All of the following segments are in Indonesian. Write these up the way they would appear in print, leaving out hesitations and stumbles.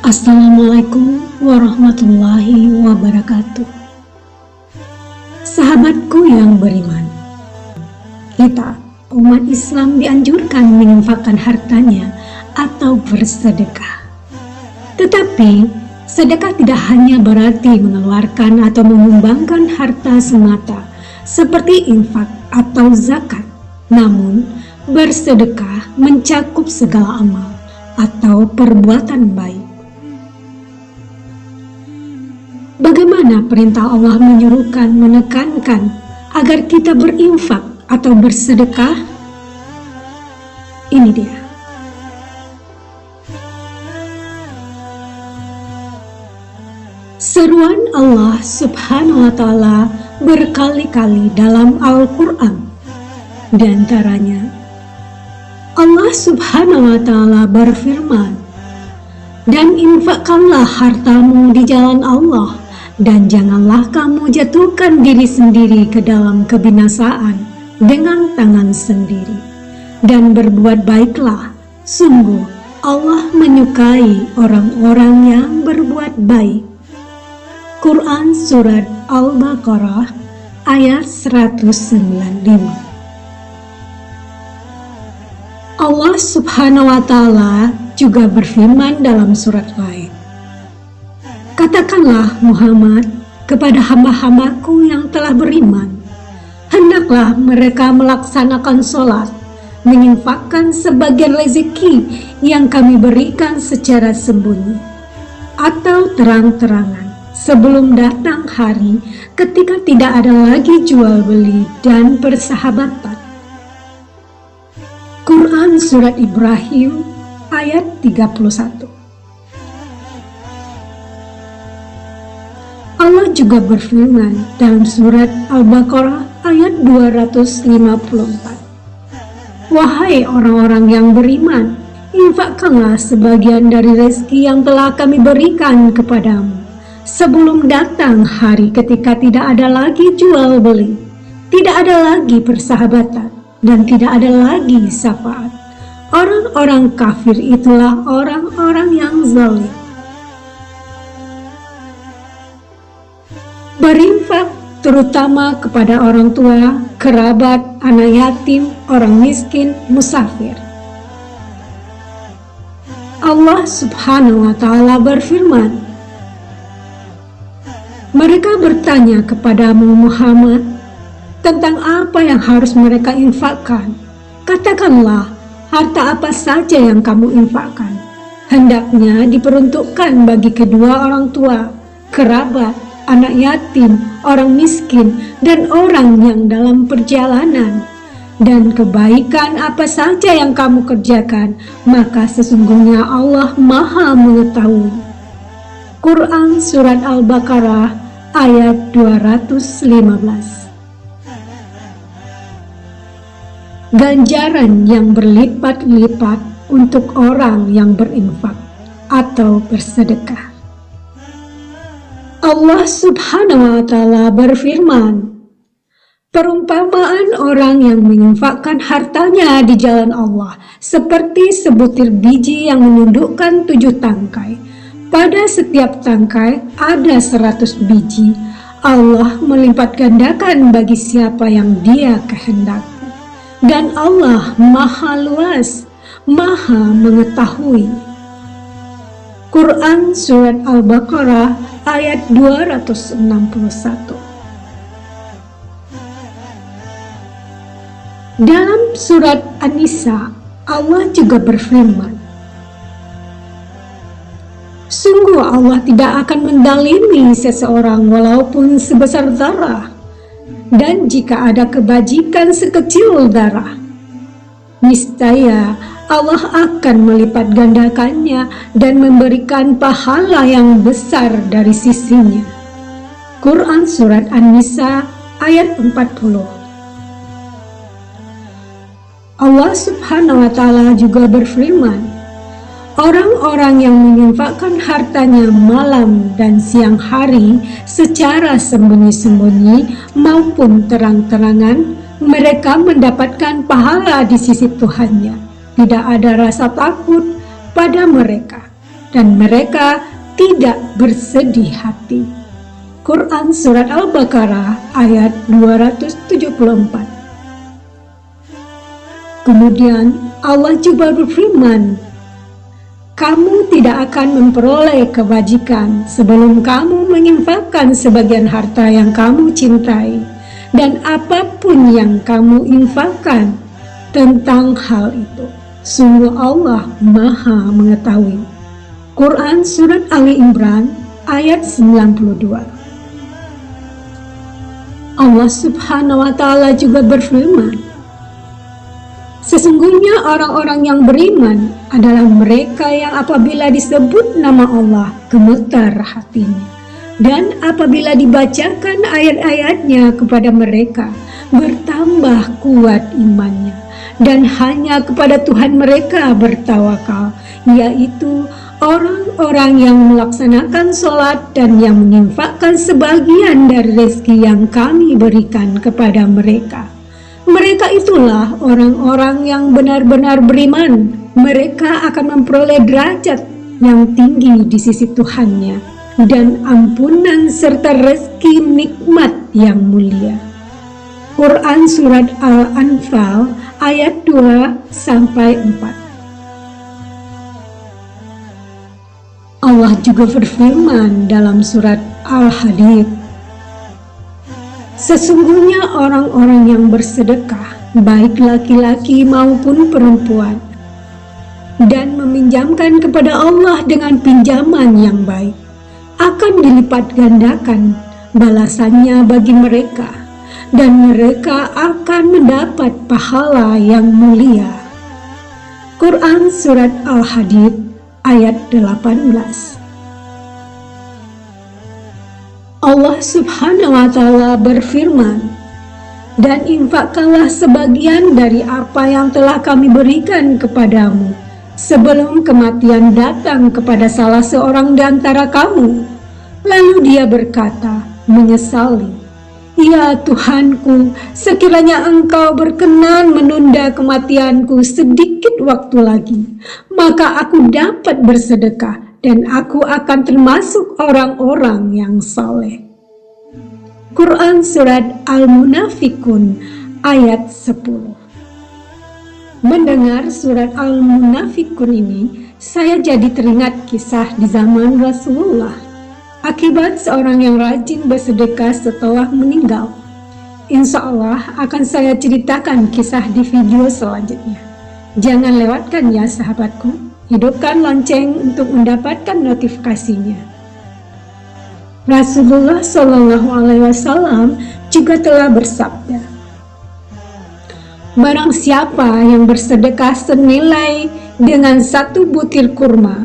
Assalamualaikum warahmatullahi wabarakatuh. Sahabatku yang beriman, kita umat Islam dianjurkan menginfakkan hartanya atau bersedekah. Tetapi sedekah tidak hanya berarti mengeluarkan atau menyumbangkan harta semata seperti infak atau zakat, namun bersedekah mencakup segala amal atau perbuatan baik. Bagaimana perintah Allah menekankan agar kita berinfak atau bersedekah? Ini dia. Seruan Allah Subhanahu wa Ta'ala berkali-kali dalam Al-Quran. Di antaranya, Allah Subhanahu wa Ta'ala berfirman, "Dan infakkanlah hartamu di jalan Allah, dan janganlah kamu jatuhkan diri sendiri ke dalam kebinasaan dengan tangan sendiri. Dan berbuat baiklah, sungguh Allah menyukai orang-orang yang berbuat baik." Quran Surat Al-Baqarah ayat 195. Allah Subhanahu wa Ta'ala juga berfirman dalam surat lain, "Katakanlah Muhammad kepada hamba-hambaku yang telah beriman, hendaklah mereka melaksanakan sholat, menginfakkan sebagian rezeki yang kami berikan secara sembunyi atau terang-terangan sebelum datang hari ketika tidak ada lagi jual beli dan persahabatan." Quran Surat Ibrahim ayat 31. Allah juga berfirman dalam surat Al-Baqarah ayat 254, "Wahai orang-orang yang beriman, infakkanlah sebagian dari rezeki yang telah kami berikan kepadamu sebelum datang hari ketika tidak ada lagi jual beli, tidak ada lagi persahabatan, dan tidak ada lagi syafaat. Orang-orang kafir itulah orang-orang yang zalim." Berinfak terutama kepada orang tua, kerabat, anak yatim, orang miskin, musafir. Allah Subhanahu wa Ta'ala berfirman, "Mereka bertanya kepadamu Muhammad tentang apa yang harus mereka infakkan. Katakanlah, harta apa saja yang kamu infakkan hendaknya diperuntukkan bagi kedua orang tua, kerabat, anak yatim, orang miskin, dan orang yang dalam perjalanan. Dan kebaikan apa saja yang kamu kerjakan, maka sesungguhnya Allah Maha Mengetahui." Quran Surat Al-Baqarah ayat 215. Ganjaran yang berlipat-lipat untuk orang yang berinfak atau bersedekah. Allah Subhanahu wa Ta'ala berfirman, "Perumpamaan orang yang menginfakkan hartanya di jalan Allah seperti sebutir biji yang menundukkan 7 tangkai. Pada setiap tangkai ada 100 biji. Allah melipat gandakan bagi siapa yang Dia kehendaki. Dan Allah Maha Luas, Maha Mengetahui." Quran Surat Al-Baqarah ayat 261. Dalam surat An-Nisa, Allah juga berfirman, "Sungguh Allah tidak akan mendalimi seseorang walaupun sebesar zarah, dan jika ada kebajikan sekecil darah, niscaya Allah akan melipat gandakannya dan memberikan pahala yang besar dari sisinya. Quran Surat An-Nisa ayat 40. Allah Subhanahu wa Ta'ala juga berfirman, orang-orang yang menginfakkan hartanya malam dan siang hari secara sembunyi-sembunyi maupun terang-terangan, mereka mendapatkan pahala di sisi Tuhannya. Tidak ada rasa takut pada mereka, dan mereka tidak bersedih hati. Quran Surat Al-Baqarah ayat 274. Kemudian Allah juga berfirman, kamu tidak akan memperoleh kebajikan sebelum kamu menginfakkan sebagian harta yang kamu cintai, dan apapun yang kamu infakkan tentang hal itu, sungguh Allah Maha Mengetahui. Quran Surat Ali Imran ayat 92. Allah Subhanahu wa Ta'ala juga berfirman, sesungguhnya orang-orang yang beriman adalah mereka yang apabila disebut nama Allah gemetar hatinya, dan apabila dibacakan ayat-ayatnya kepada mereka bertambah kuat imannya, dan hanya kepada Tuhan mereka bertawakal, yaitu orang-orang yang melaksanakan sholat dan yang menginfakkan sebagian dari rezeki yang kami berikan kepada mereka. Mereka itulah orang-orang yang benar-benar beriman. Mereka akan memperoleh derajat yang tinggi di sisi Tuhannya dan ampunan serta rezeki nikmat yang mulia. Quran Surat Al-Anfal ayat 2-4. Allah juga berfirman dalam surat Al-Hadid, sesungguhnya orang-orang yang bersedekah, baik laki-laki maupun perempuan, dan meminjamkan kepada Allah dengan pinjaman yang baik, akan dilipat gandakan balasannya bagi mereka, dan mereka akan mendapat pahala yang mulia. Quran Surat Al-Hadid ayat 18. Allah Subhanahu wa Ta'ala berfirman, dan infakkanlah sebagian dari apa yang telah kami berikan kepadamu sebelum kematian datang kepada salah seorang di antara kamu. Lalu dia berkata, menyesali, ya Tuhanku, sekiranya Engkau berkenan menunda kematianku sedikit waktu lagi, maka aku dapat bersedekah dan aku akan termasuk orang-orang yang saleh. Quran Surat Al-Munafikun ayat 10. Mendengar surat Al-Munafikun ini, saya jadi teringat kisah di zaman Rasulullah akibat seorang yang rajin bersedekah setelah meninggal. Insya Allah akan saya ceritakan kisah di video selanjutnya. Jangan lewatkan ya sahabatku. Hidupkan lonceng untuk mendapatkan notifikasinya. Rasulullah Shallallahu Alaihi Wasallam juga telah bersabda, barang siapa yang bersedekah senilai dengan 1 butir kurma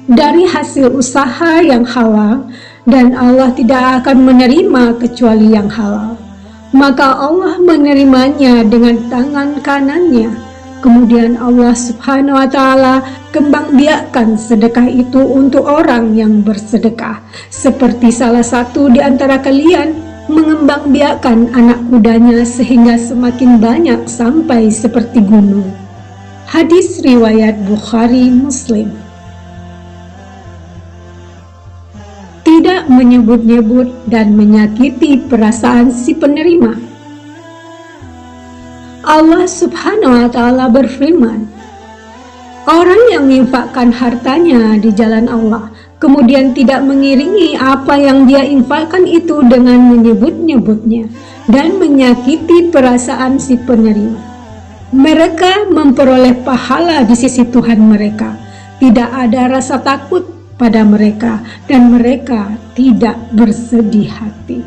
dari hasil usaha yang halal, dan Allah tidak akan menerima kecuali yang halal, maka Allah menerimanya dengan tangan kanannya. Kemudian Allah Subhanahu wa Ta'ala kembangbiakkan sedekah itu untuk orang yang bersedekah, seperti salah satu di antara kalian mengembangbiakkan anak kudanya sehingga semakin banyak sampai seperti gunung. Hadis riwayat Bukhari Muslim. Tidak menyebut-nyebut dan menyakiti perasaan si penerima. Allah Subhanahu wa Ta'ala berfirman, orang yang menginfakkan hartanya di jalan Allah, kemudian tidak mengiringi apa yang dia infakkan itu dengan menyebut-nyebutnya dan menyakiti perasaan si penerima, mereka memperoleh pahala di sisi Tuhan mereka. Tidak ada rasa takut pada mereka dan mereka tidak bersedih hati.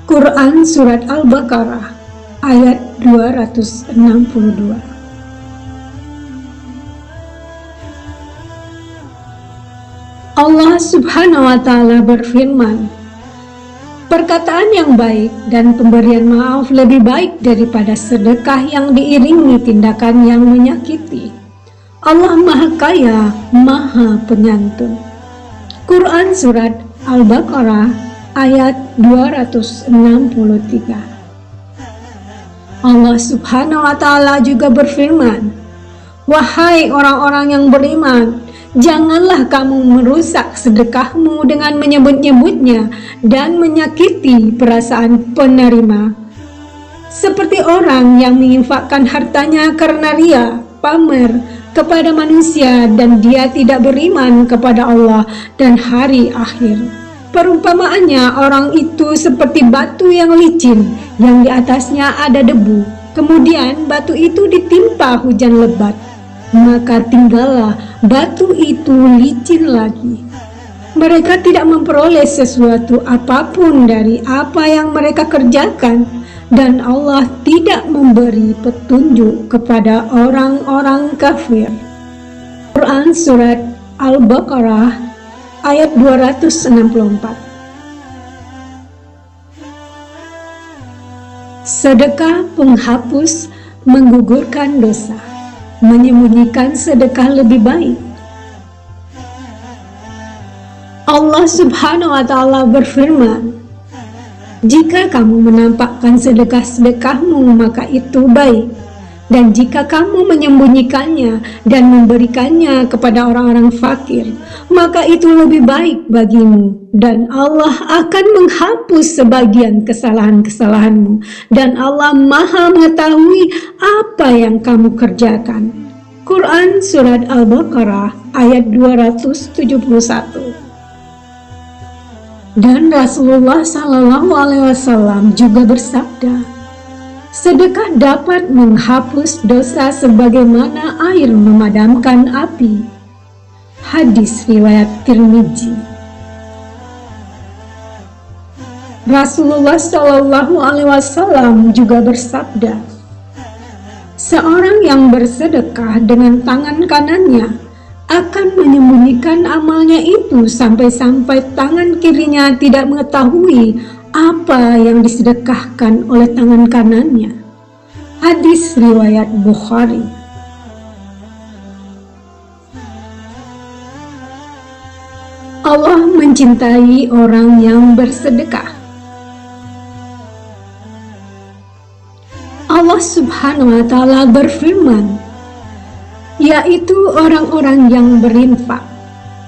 Quran Surat Al-Baqarah ayat 262. Allah Subhanahu wa Ta'ala berfirman, perkataan yang baik dan pemberian maaf lebih baik daripada sedekah yang diiringi tindakan yang menyakiti. Allah Maha Kaya, Maha Penyantun. Quran Surat Al-Baqarah ayat 263. Allah Subhanahu wa Ta'ala juga berfirman, wahai orang-orang yang beriman, janganlah kamu merusak sedekahmu dengan menyebut-nyebutnya dan menyakiti perasaan penerima. Seperti orang yang menginfakkan hartanya karena ria, pamer kepada manusia dan dia tidak beriman kepada Allah dan hari akhir. Perumpamaannya orang itu seperti batu yang licin yang di atasnya ada debu. Kemudian batu itu ditimpa hujan lebat, maka tinggallah batu itu licin lagi. Mereka tidak memperoleh sesuatu apapun dari apa yang mereka kerjakan, dan Allah tidak memberi petunjuk kepada orang-orang kafir. Quran Surat Al-Baqarah ayat 264. Sedekah penghapus menggugurkan dosa, menyembunyikan sedekah lebih baik. Allah Subhanahu wa Ta'ala berfirman, jika kamu menampakkan sedekah-sedekahmu maka itu baik, dan jika kamu menyembunyikannya dan memberikannya kepada orang-orang fakir maka itu lebih baik bagimu, dan Allah akan menghapus sebagian kesalahan-kesalahanmu, dan Allah Maha mengetahui apa yang kamu kerjakan. Quran Surat Al-Baqarah ayat 271. Dan Rasulullah SAW juga bersabda, sedekah dapat menghapus dosa sebagaimana air memadamkan api. Hadis riwayat Tirmidzi. Rasulullah SAW juga bersabda, seorang yang bersedekah dengan tangan kanannya akan menyembunyikan amalnya itu sampai-sampai tangan kirinya tidak mengetahui apa yang disedekahkan oleh tangan kanannya. Hadis riwayat Bukhari. Allah mencintai orang yang bersedekah. Allah Subhanahu wa Ta'ala berfirman, yaitu orang-orang yang berinfak,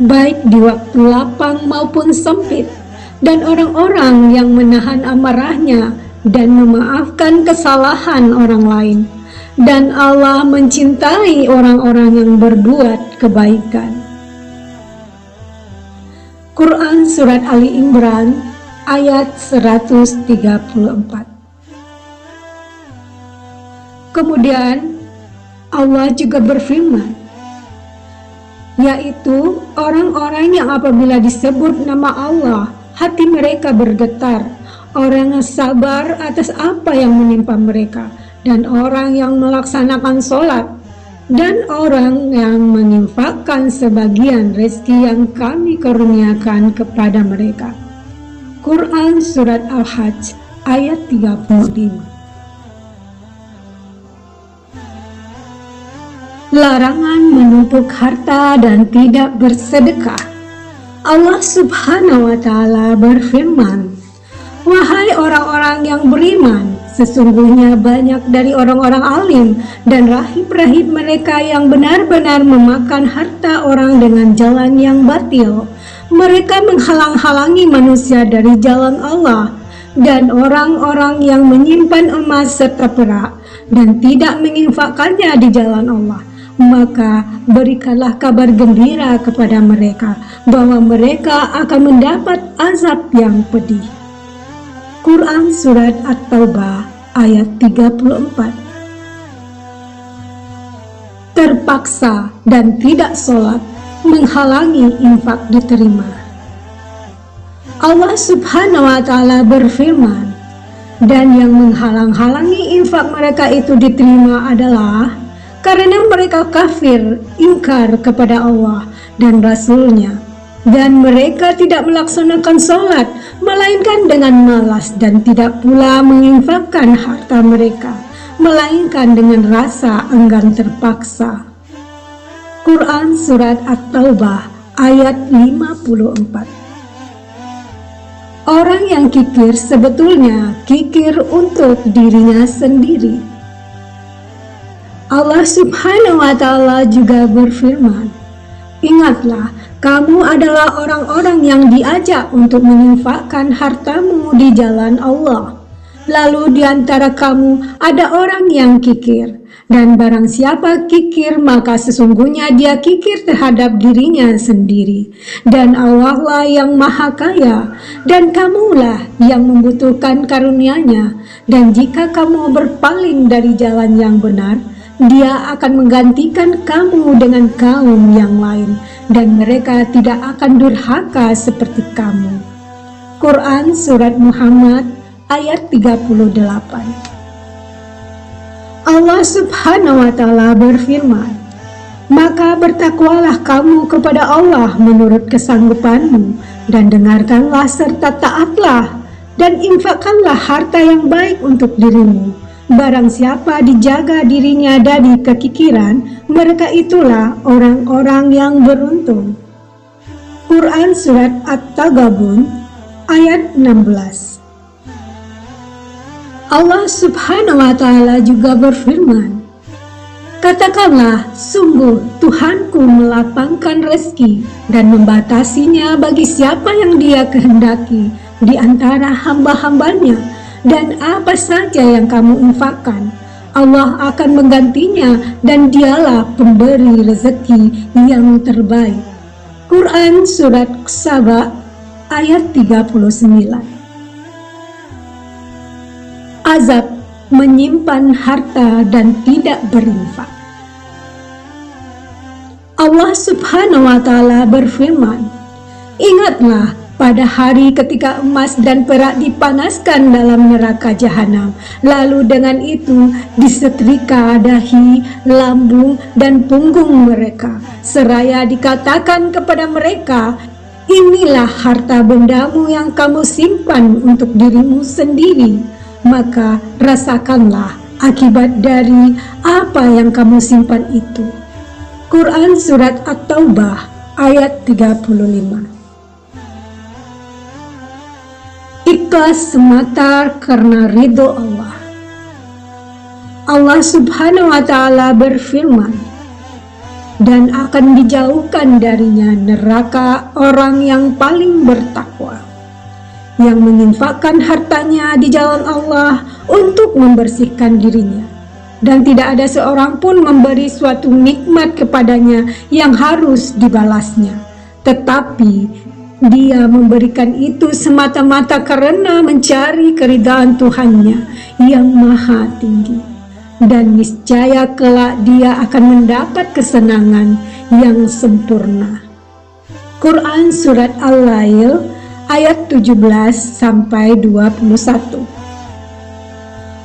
baik di waktu lapang maupun sempit, dan orang-orang yang menahan amarahnya dan memaafkan kesalahan orang lain. Dan Allah mencintai orang-orang yang berbuat kebaikan. Quran Surat Ali Imran ayat 134. Kemudian Allah juga berfirman, yaitu orang-orang yang apabila disebut nama Allah, hati mereka bergetar, orang yang sabar atas apa yang menimpa mereka, dan orang yang melaksanakan sholat, dan orang yang menginfakkan sebagian rezeki yang kami karuniakan kepada mereka. Quran Surat Al-Hajj ayat 35. Larangan menumpuk harta dan tidak bersedekah. Allah Subhanahu wa Ta'ala berfirman, wahai orang-orang yang beriman, sesungguhnya banyak dari orang-orang alim dan rahib-rahib mereka yang benar-benar memakan harta orang dengan jalan yang batil. Mereka menghalang-halangi manusia dari jalan Allah, dan orang-orang yang menyimpan emas serta perak dan tidak menginfakkannya di jalan Allah, maka berikanlah kabar gembira kepada mereka bahwa mereka akan mendapat azab yang pedih. Quran Surat At-Taubah ayat 34. Terpaksa dan tidak sholat menghalangi infak diterima. Allah Subhanahu wa Ta'ala berfirman, Dan yang menghalang-halangi infak mereka itu diterima adalah karena mereka kafir, ingkar kepada Allah dan Rasul-Nya. Dan mereka tidak melaksanakan sholat, melainkan dengan malas, dan tidak pula menginfakkan harta mereka, melainkan dengan rasa enggan terpaksa. Quran Surat At-Taubah ayat 54. Orang yang kikir sebetulnya kikir untuk dirinya sendiri. Allah Subhanahu wa Ta'ala juga berfirman, "Ingatlah, kamu adalah orang-orang yang diajak untuk menginfakkan hartamu di jalan Allah. Lalu di antara kamu ada orang yang kikir, dan barang siapa kikir maka sesungguhnya dia kikir terhadap dirinya sendiri. Dan Allah lah yang maha kaya, dan kamulah yang membutuhkan karunia-Nya. Dan jika kamu berpaling dari jalan yang benar, Dia akan menggantikan kamu dengan kaum yang lain, dan mereka tidak akan durhaka seperti kamu." Quran Surat Muhammad ayat 38. Allah Subhanahu wa Ta'ala berfirman, "Maka bertakwalah kamu kepada Allah menurut kesanggupanmu, dan dengarkanlah serta taatlah, dan infakkanlah harta yang baik untuk dirimu. Barang siapa dijaga dirinya dari kekikiran, mereka itulah orang-orang yang beruntung." Quran Surat At-Taghabun ayat 16. Allah Subhanahu wa Ta'ala juga berfirman, "Katakanlah, sungguh Tuhanku melapangkan rezeki dan membatasinya bagi siapa yang Dia kehendaki di antara hamba-hambanya, dan apa saja yang kamu infakkan, Allah akan menggantinya, dan Dialah pemberi rezeki yang terbaik." Quran Surat Saba ayat 39. Azab menyimpan harta dan tidak berinfak. Allah Subhanahu wa Ta'ala berfirman, "Ingatlah pada hari ketika emas dan perak dipanaskan dalam neraka jahanam, lalu dengan itu disetrika dahi, lambung, dan punggung mereka, seraya dikatakan kepada mereka, 'Inilah harta bendamu yang kamu simpan untuk dirimu sendiri. Maka rasakanlah akibat dari apa yang kamu simpan itu.'" Quran Surat At-Taubah ayat 35. Ikhlas semata karena ridho Allah. Allah Subhanahu wa Ta'ala berfirman, "Dan akan dijauhkan darinya neraka orang yang paling bertakwa, yang menginfakkan hartanya di jalan Allah untuk membersihkan dirinya, dan tidak ada seorang pun memberi suatu nikmat kepadanya yang harus dibalasnya, tetapi dia memberikan itu semata-mata karena mencari keridhaan Tuhannya yang maha tinggi, dan niscaya kelak dia akan mendapat kesenangan yang sempurna." Quran Surat Al-Lail ayat 17-21.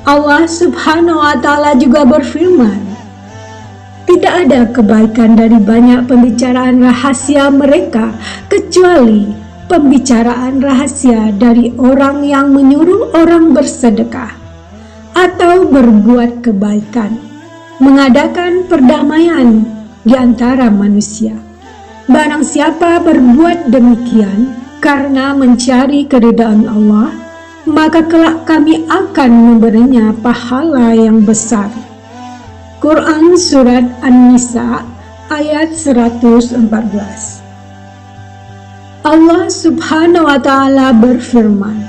Allah Subhanahu wa Ta'ala juga berfirman, "Tidak ada kebaikan dari banyak pembicaraan rahasia mereka, kecuali pembicaraan rahasia dari orang yang menyuruh orang bersedekah atau berbuat kebaikan, mengadakan perdamaian di antara manusia. Barang siapa berbuat demikian karena mencari keridhaan Allah, maka kelak kami akan memberinya pahala yang besar." Quran Surat An-Nisa ayat 114. Allah Subhanahu wa Ta'ala berfirman,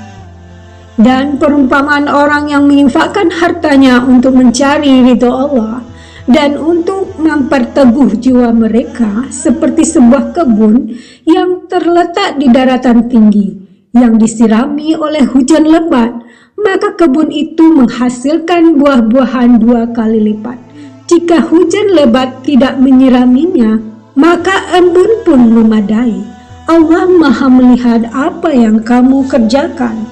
"Dan perumpamaan orang yang menginfakkan hartanya untuk mencari ridho Allah dan untuk memperteguh jiwa mereka seperti sebuah kebun yang terletak di daratan tinggi, yang disirami oleh hujan lebat, maka kebun itu menghasilkan buah-buahan 2 kali lipat. Jika hujan lebat tidak menyiraminya, maka embun pun memadai. Allah Maha melihat apa yang kamu kerjakan."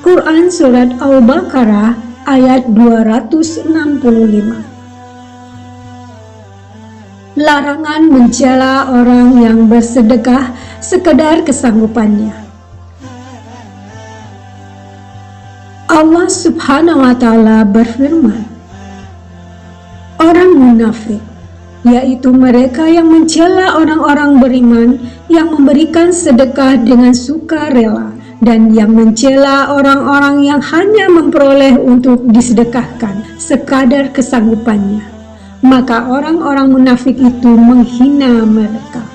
Quran Surat Al-Baqarah ayat 265. Larangan mencela orang yang bersedekah sekedar kesanggupannya. Allah Subhanahu wa Ta'ala berfirman, orang munafik, yaitu mereka yang mencela orang-orang beriman yang memberikan sedekah dengan sukarela, dan yang mencela orang-orang yang hanya memperoleh untuk disedekahkan sekadar kesanggupannya, maka orang-orang munafik itu menghina mereka.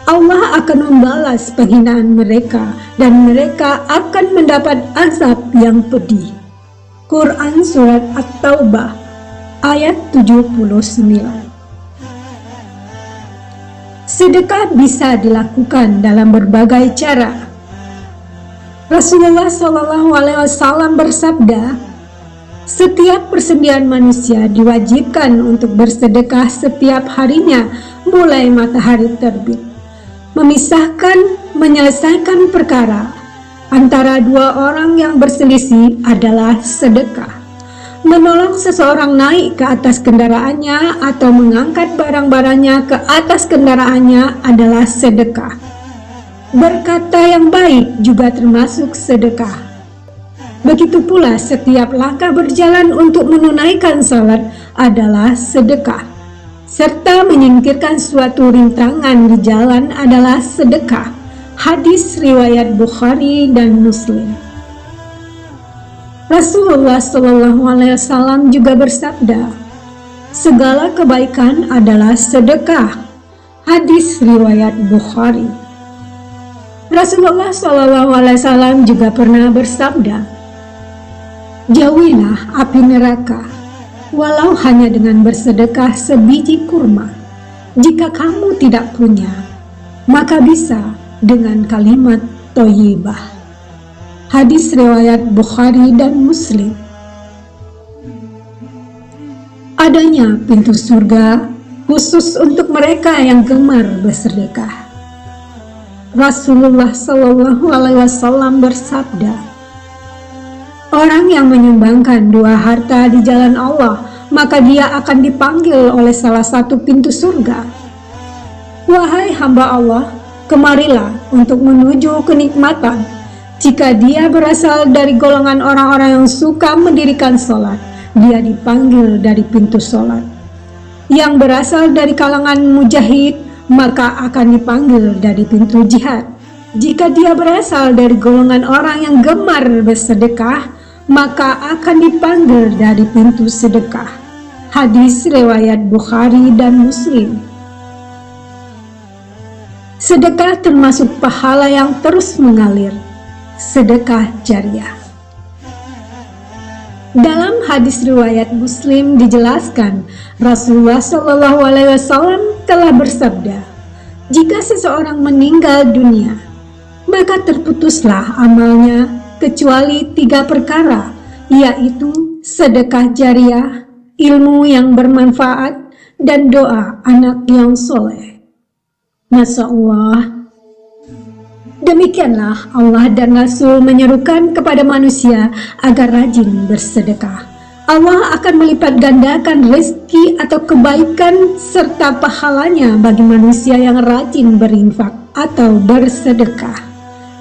Allah akan membalas penghinaan mereka dan mereka akan mendapat azab yang pedih. Quran Surat At-Taubah ayat 79. Sedekah bisa dilakukan dalam berbagai cara. Rasulullah SAW bersabda, setiap persendian manusia diwajibkan untuk bersedekah setiap harinya mulai matahari terbit. Menyelesaikan perkara antara dua orang yang berselisih adalah sedekah. Menolong seseorang naik ke atas kendaraannya atau mengangkat barang-barangnya ke atas kendaraannya adalah sedekah. Berkata yang baik juga termasuk sedekah. Begitu pula setiap langkah berjalan untuk menunaikan salat adalah sedekah. Serta menyingkirkan suatu rintangan di jalan adalah sedekah. Hadis riwayat Bukhari dan Muslim. Rasulullah SAW juga bersabda, segala kebaikan adalah sedekah. Hadis riwayat Bukhari. Rasulullah SAW juga pernah bersabda, jauhilah api neraka, walau hanya dengan bersedekah sebiji kurma. Jika kamu tidak punya, maka bisa dengan kalimat thayyibah. Hadis riwayat Bukhari dan Muslim. Adanya pintu surga khusus untuk mereka yang gemar bersedekah. Rasulullah SAW bersabda, orang yang menyumbangkan dua harta di jalan Allah, maka dia akan dipanggil oleh salah satu pintu surga. Wahai hamba Allah, kemarilah untuk menuju kenikmatan. Jika dia berasal dari golongan orang-orang yang suka mendirikan sholat, dia dipanggil dari pintu sholat. Yang berasal dari kalangan mujahid, maka akan dipanggil dari pintu jihad. Jika dia berasal dari golongan orang yang gemar bersedekah, maka akan dipanggil dari pintu sedekah. Hadis riwayat Bukhari dan Muslim. Sedekah termasuk pahala yang terus mengalir. Sedekah jariah. Dalam hadis riwayat Muslim dijelaskan, Rasulullah SAW telah bersabda, jika seseorang meninggal dunia, maka terputuslah amalnya kecuali 3 perkara, yaitu sedekah jariah, ilmu yang bermanfaat, dan doa anak yang soleh. Masya Allah. Demikianlah Allah dan Rasul menyerukan kepada manusia agar rajin bersedekah. Allah akan melipat gandakan rezeki atau kebaikan serta pahalanya bagi manusia yang rajin berinfak atau bersedekah.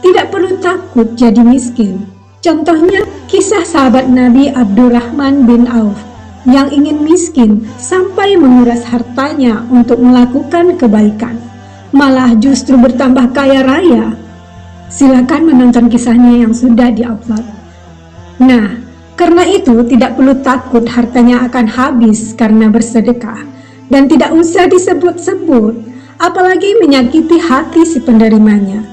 Tidak perlu takut jadi miskin. Contohnya kisah sahabat Nabi Abdurrahman bin Auf yang ingin miskin sampai menguras hartanya untuk melakukan kebaikan, malah justru bertambah kaya raya. Silakan menonton kisahnya yang sudah diupload. Nah, karena itu tidak perlu takut hartanya akan habis karena bersedekah, dan tidak usah disebut-sebut, apalagi menyakiti hati si penerimanya.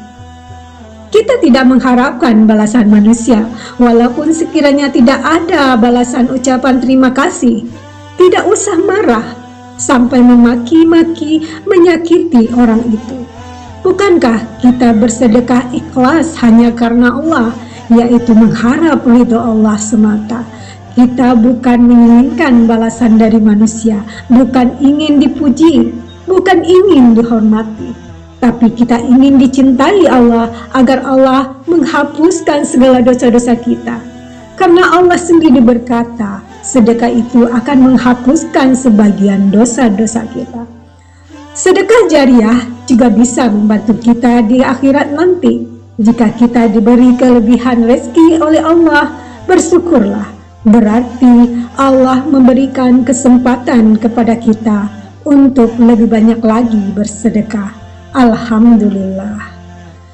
Kita tidak mengharapkan balasan manusia, walaupun sekiranya tidak ada balasan ucapan terima kasih. Tidak usah marah sampai memaki-maki, menyakiti orang itu. Bukankah kita bersedekah ikhlas hanya karena Allah, yaitu mengharap ridho Allah semata? Kita bukan menginginkan balasan dari manusia, bukan ingin dipuji, bukan ingin dihormati. Tapi kita ingin dicintai Allah agar Allah menghapuskan segala dosa-dosa kita. Karena Allah sendiri berkata, sedekah itu akan menghapuskan sebagian dosa-dosa kita. Sedekah jariah juga bisa membantu kita di akhirat nanti. Jika kita diberi kelebihan rezeki oleh Allah, bersyukurlah. Berarti Allah memberikan kesempatan kepada kita untuk lebih banyak lagi bersedekah. Alhamdulillah.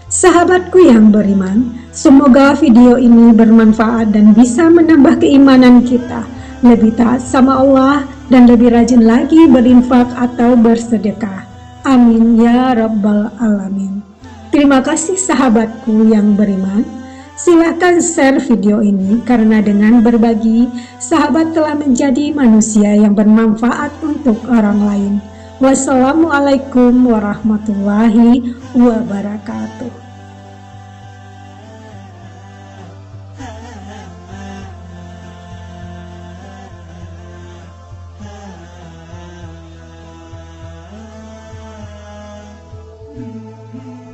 Sahabatku yang beriman, semoga video ini bermanfaat dan bisa menambah keimanan kita, lebih taat sama Allah dan lebih rajin lagi berinfak atau bersedekah. Amin ya rabbal alamin. Terima kasih sahabatku yang beriman. Silahkan share video ini karena dengan berbagi, sahabat telah menjadi manusia yang bermanfaat untuk orang lain. Wassalamualaikum warahmatullahi wabarakatuh. Thank you.